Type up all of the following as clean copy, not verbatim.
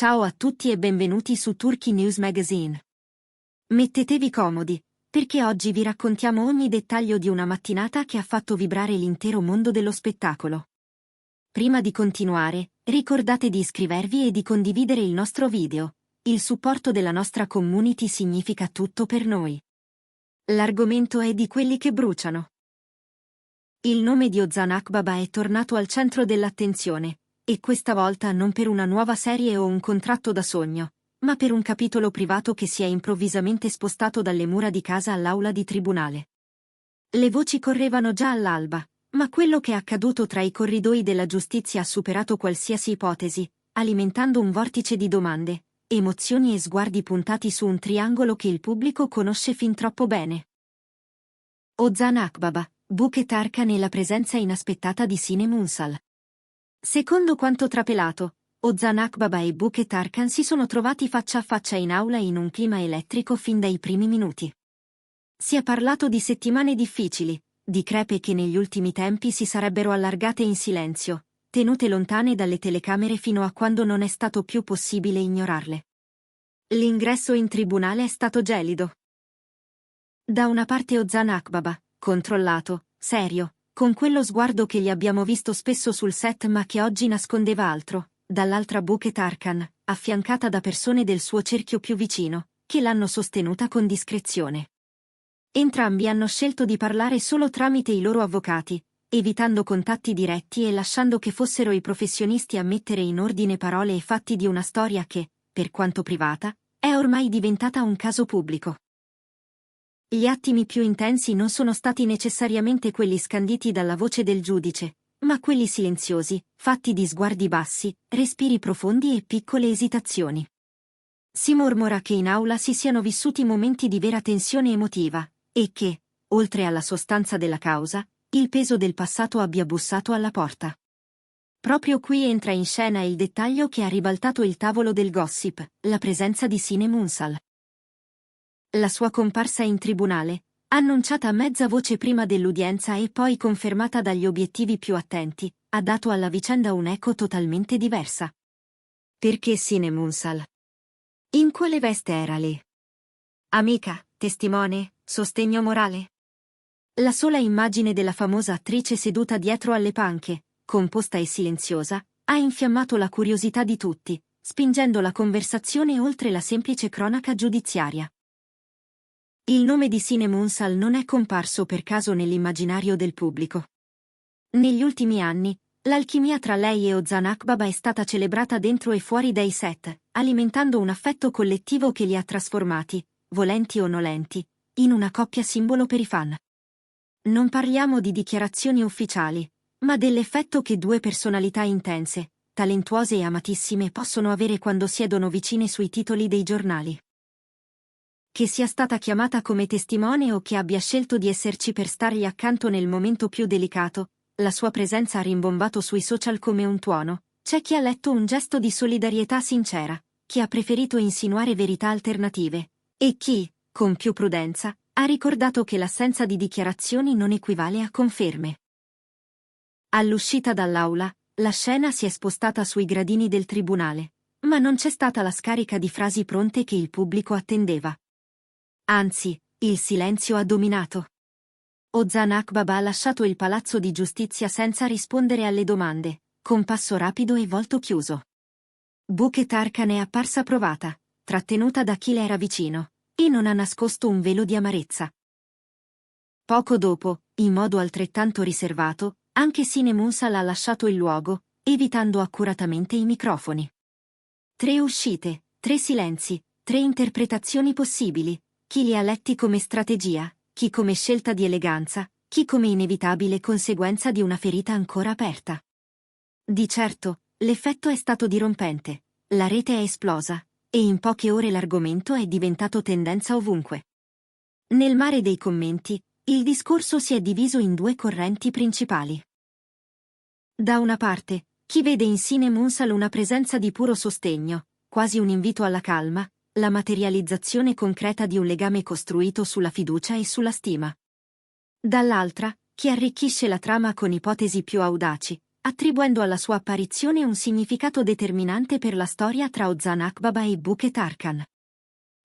Ciao a tutti e benvenuti su Turkey News Magazine. Mettetevi comodi, perché oggi vi raccontiamo ogni dettaglio di una mattinata che ha fatto vibrare l'intero mondo dello spettacolo. Prima di continuare, ricordate di iscrivervi e di condividere il nostro video. Il supporto della nostra community significa tutto per noi. L'argomento è di quelli che bruciano. Il nome di Ozan Akbaba è tornato al centro dell'attenzione. E questa volta non per una nuova serie o un contratto da sogno, ma per un capitolo privato che si è improvvisamente spostato dalle mura di casa all'aula di tribunale. Le voci correvano già all'alba, ma quello che è accaduto tra i corridoi della giustizia ha superato qualsiasi ipotesi, alimentando un vortice di domande, emozioni e sguardi puntati su un triangolo che il pubblico conosce fin troppo bene. Ozan Akbaba, Buket Arkan e la presenza inaspettata di Sinem Unsal. Secondo quanto trapelato, Ozan Akbaba e Buket Arkan si sono trovati faccia a faccia in aula in un clima elettrico fin dai primi minuti. Si è parlato di settimane difficili, di crepe che negli ultimi tempi si sarebbero allargate in silenzio, tenute lontane dalle telecamere fino a quando non è stato più possibile ignorarle. L'ingresso in tribunale è stato gelido. Da una parte Ozan Akbaba, controllato, serio, con quello sguardo che gli abbiamo visto spesso sul set ma che oggi nascondeva altro, dall'altra Buket Arkan, affiancata da persone del suo cerchio più vicino, che l'hanno sostenuta con discrezione. Entrambi hanno scelto di parlare solo tramite i loro avvocati, evitando contatti diretti e lasciando che fossero i professionisti a mettere in ordine parole e fatti di una storia che, per quanto privata, è ormai diventata un caso pubblico. Gli attimi più intensi non sono stati necessariamente quelli scanditi dalla voce del giudice, ma quelli silenziosi, fatti di sguardi bassi, respiri profondi e piccole esitazioni. Si mormora che in aula si siano vissuti momenti di vera tensione emotiva, e che, oltre alla sostanza della causa, il peso del passato abbia bussato alla porta. Proprio qui entra in scena il dettaglio che ha ribaltato il tavolo del gossip, la presenza di Sinem Unsal. La sua comparsa in tribunale, annunciata a mezza voce prima dell'udienza e poi confermata dagli obiettivi più attenti, ha dato alla vicenda un'eco totalmente diversa. Perché Sinem Unsal? In quale veste era lei? Amica, testimone, sostegno morale? La sola immagine della famosa attrice seduta dietro alle panche, composta e silenziosa, ha infiammato la curiosità di tutti, spingendo la conversazione oltre la semplice cronaca giudiziaria. Il nome di Sinem Unsal non è comparso per caso nell'immaginario del pubblico. Negli ultimi anni, l'alchimia tra lei e Ozan Akbaba è stata celebrata dentro e fuori dai set, alimentando un affetto collettivo che li ha trasformati, volenti o nolenti, in una coppia simbolo per i fan. Non parliamo di dichiarazioni ufficiali, ma dell'effetto che due personalità intense, talentuose e amatissime possono avere quando siedono vicine sui titoli dei giornali. Che sia stata chiamata come testimone o che abbia scelto di esserci per stargli accanto nel momento più delicato, la sua presenza ha rimbombato sui social come un tuono. C'è chi ha letto un gesto di solidarietà sincera, chi ha preferito insinuare verità alternative, e chi, con più prudenza, ha ricordato che l'assenza di dichiarazioni non equivale a conferme. All'uscita dall'aula, la scena si è spostata sui gradini del tribunale, ma non c'è stata la scarica di frasi pronte che il pubblico attendeva. Anzi, il silenzio ha dominato. Ozan Akbaba ha lasciato il palazzo di giustizia senza rispondere alle domande, con passo rapido e volto chiuso. Buket Arkan è apparsa provata, trattenuta da chi le era vicino, e non ha nascosto un velo di amarezza. Poco dopo, in modo altrettanto riservato, anche Sinem Unsal ha lasciato il luogo, evitando accuratamente i microfoni. 3 uscite, 3 silenzi, 3 interpretazioni possibili. Chi li ha letti come strategia, chi come scelta di eleganza, chi come inevitabile conseguenza di una ferita ancora aperta. Di certo, l'effetto è stato dirompente, la rete è esplosa, e in poche ore l'argomento è diventato tendenza ovunque. Nel mare dei commenti, il discorso si è diviso in 2 correnti principali. Da una parte, chi vede in Sinem Unsal una presenza di puro sostegno, quasi un invito alla calma, la materializzazione concreta di un legame costruito sulla fiducia e sulla stima. Dall'altra, chi arricchisce la trama con ipotesi più audaci, attribuendo alla sua apparizione un significato determinante per la storia tra Ozan Akbaba e Buqet Arkan.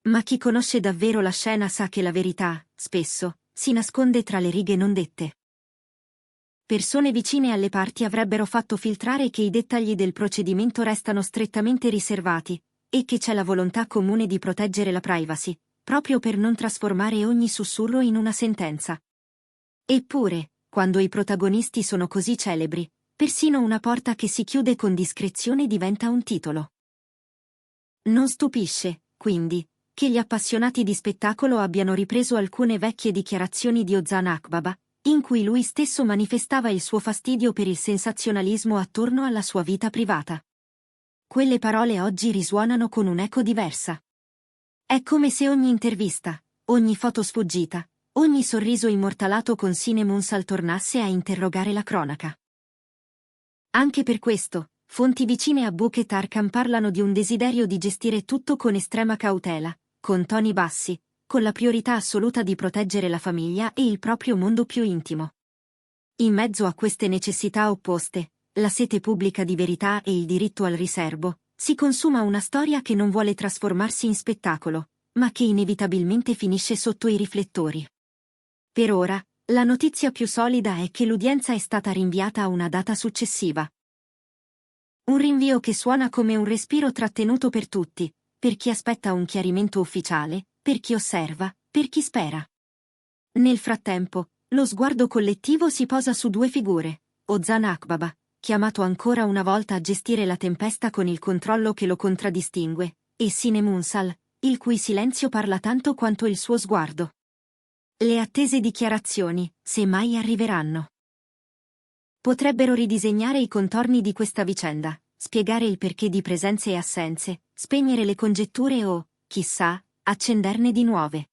Ma chi conosce davvero la scena sa che la verità, spesso, si nasconde tra le righe non dette. Persone vicine alle parti avrebbero fatto filtrare che i dettagli del procedimento restano strettamente riservati, e che c'è la volontà comune di proteggere la privacy, proprio per non trasformare ogni sussurro in una sentenza. Eppure, quando i protagonisti sono così celebri, persino una porta che si chiude con discrezione diventa un titolo. Non stupisce, quindi, che gli appassionati di spettacolo abbiano ripreso alcune vecchie dichiarazioni di Ozan Akbaba, in cui lui stesso manifestava il suo fastidio per il sensazionalismo attorno alla sua vita privata. Quelle parole oggi risuonano con un'eco diversa. È come se ogni intervista, ogni foto sfuggita, ogni sorriso immortalato con Sine Munsal tornasse a interrogare la cronaca. Anche per questo, fonti vicine a Buqet Arkan parlano di un desiderio di gestire tutto con estrema cautela, con toni bassi, con la priorità assoluta di proteggere la famiglia e il proprio mondo più intimo. In mezzo a queste necessità opposte, la sete pubblica di verità e il diritto al riserbo, si consuma una storia che non vuole trasformarsi in spettacolo, ma che inevitabilmente finisce sotto i riflettori. Per ora, la notizia più solida è che l'udienza è stata rinviata a una data successiva. Un rinvio che suona come un respiro trattenuto per tutti, per chi aspetta un chiarimento ufficiale, per chi osserva, per chi spera. Nel frattempo, lo sguardo collettivo si posa su due figure: Ozan Akbaba, chiamato ancora una volta a gestire la tempesta con il controllo che lo contraddistingue, e Sine Munsal, il cui silenzio parla tanto quanto il suo sguardo. Le attese dichiarazioni, se mai arriveranno, potrebbero ridisegnare i contorni di questa vicenda, spiegare il perché di presenze e assenze, spegnere le congetture o, chissà, accenderne di nuove.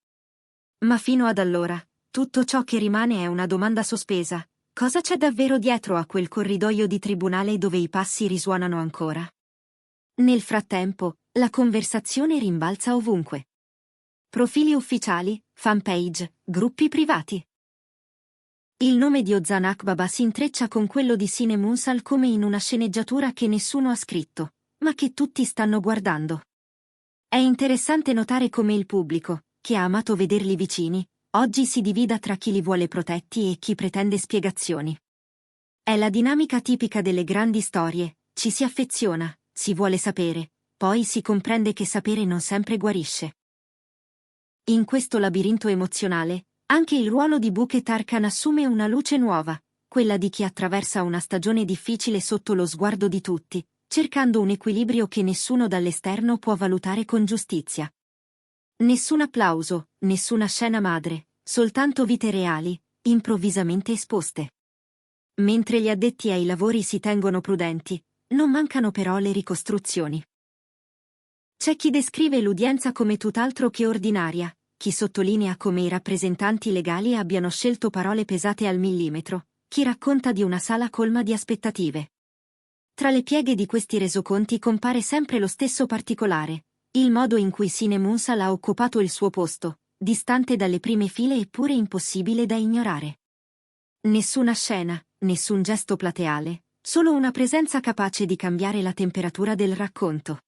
Ma fino ad allora, tutto ciò che rimane è una domanda sospesa: cosa c'è davvero dietro a quel corridoio di tribunale dove i passi risuonano ancora? Nel frattempo, la conversazione rimbalza ovunque. Profili ufficiali, fanpage, gruppi privati. Il nome di Ozan Akbaba si intreccia con quello di Sine Munsal come in una sceneggiatura che nessuno ha scritto, ma che tutti stanno guardando. È interessante notare come il pubblico, che ha amato vederli vicini, oggi si divida tra chi li vuole protetti e chi pretende spiegazioni. È la dinamica tipica delle grandi storie: ci si affeziona, si vuole sapere, poi si comprende che sapere non sempre guarisce. In questo labirinto emozionale, anche il ruolo di Buqet Arkan assume una luce nuova, quella di chi attraversa una stagione difficile sotto lo sguardo di tutti, cercando un equilibrio che nessuno dall'esterno può valutare con giustizia. Nessun applauso, nessuna scena madre, soltanto vite reali, improvvisamente esposte. Mentre gli addetti ai lavori si tengono prudenti, non mancano però le ricostruzioni. C'è chi descrive l'udienza come tutt'altro che ordinaria, chi sottolinea come i rappresentanti legali abbiano scelto parole pesate al millimetro, chi racconta di una sala colma di aspettative. Tra le pieghe di questi resoconti compare sempre lo stesso particolare: il modo in cui Sine Munsal ha occupato il suo posto, distante dalle prime file eppure impossibile da ignorare. Nessuna scena, nessun gesto plateale, solo una presenza capace di cambiare la temperatura del racconto.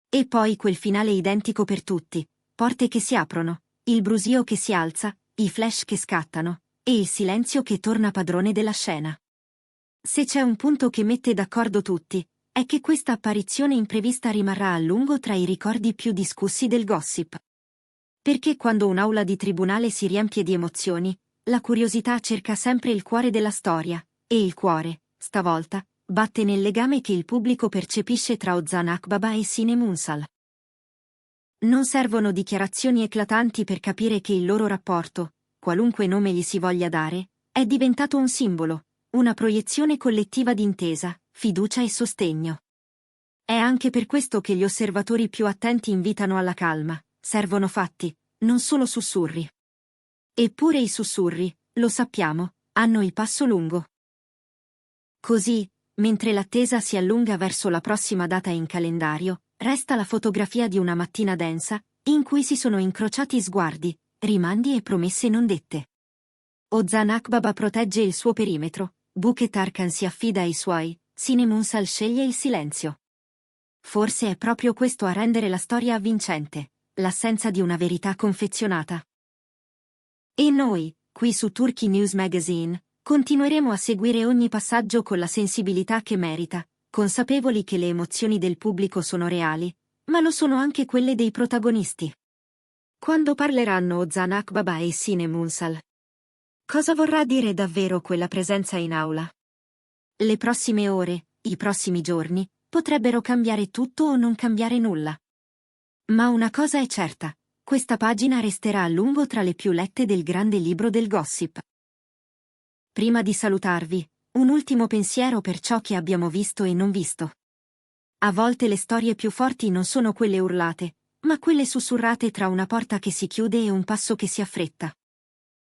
E poi quel finale identico per tutti: porte che si aprono, il brusio che si alza, i flash che scattano, e il silenzio che torna padrone della scena. Se c'è un punto che mette d'accordo tutti, è che questa apparizione imprevista rimarrà a lungo tra i ricordi più discussi del gossip. Perché quando un'aula di tribunale si riempie di emozioni, la curiosità cerca sempre il cuore della storia, e il cuore, stavolta, batte nel legame che il pubblico percepisce tra Ozan Akbaba e Sine Munsal. Non servono dichiarazioni eclatanti per capire che il loro rapporto, qualunque nome gli si voglia dare, è diventato un simbolo, una proiezione collettiva di intesa, fiducia e sostegno. È anche per questo che gli osservatori più attenti invitano alla calma: servono fatti, non solo sussurri. Eppure i sussurri, lo sappiamo, hanno il passo lungo. Così, mentre l'attesa si allunga verso la prossima data in calendario, resta la fotografia di una mattina densa, in cui si sono incrociati sguardi, rimandi e promesse non dette. Ozan Akbaba protegge il suo perimetro, Buket Arkan si affida ai suoi, Sine Munsal sceglie il silenzio. Forse è proprio questo a rendere la storia avvincente, l'assenza di una verità confezionata. E noi, qui su Turkey News Magazine, continueremo a seguire ogni passaggio con la sensibilità che merita, consapevoli che le emozioni del pubblico sono reali, ma lo sono anche quelle dei protagonisti. Quando parleranno Ozan Akbaba e Sine Munsal? Cosa vorrà dire davvero quella presenza in aula? Le prossime ore, i prossimi giorni, potrebbero cambiare tutto o non cambiare nulla. Ma una cosa è certa, questa pagina resterà a lungo tra le più lette del grande libro del gossip. Prima di salutarvi, un ultimo pensiero per ciò che abbiamo visto e non visto. A volte le storie più forti non sono quelle urlate, ma quelle sussurrate tra una porta che si chiude e un passo che si affretta.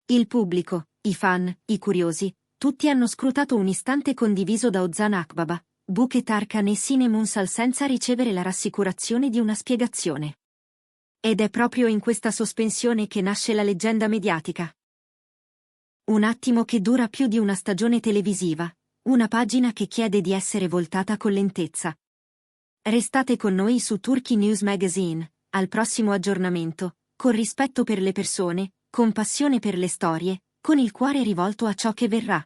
Il pubblico, i fan, i curiosi, tutti hanno scrutato un istante condiviso da Ozan Akbaba, Buket Arkan e Sine Munsal senza ricevere la rassicurazione di una spiegazione. Ed è proprio in questa sospensione che nasce la leggenda mediatica. Un attimo che dura più di una stagione televisiva, una pagina che chiede di essere voltata con lentezza. Restate con noi su Turkey News Magazine, al prossimo aggiornamento, con rispetto per le persone, con passione per le storie, con il cuore rivolto a ciò che verrà.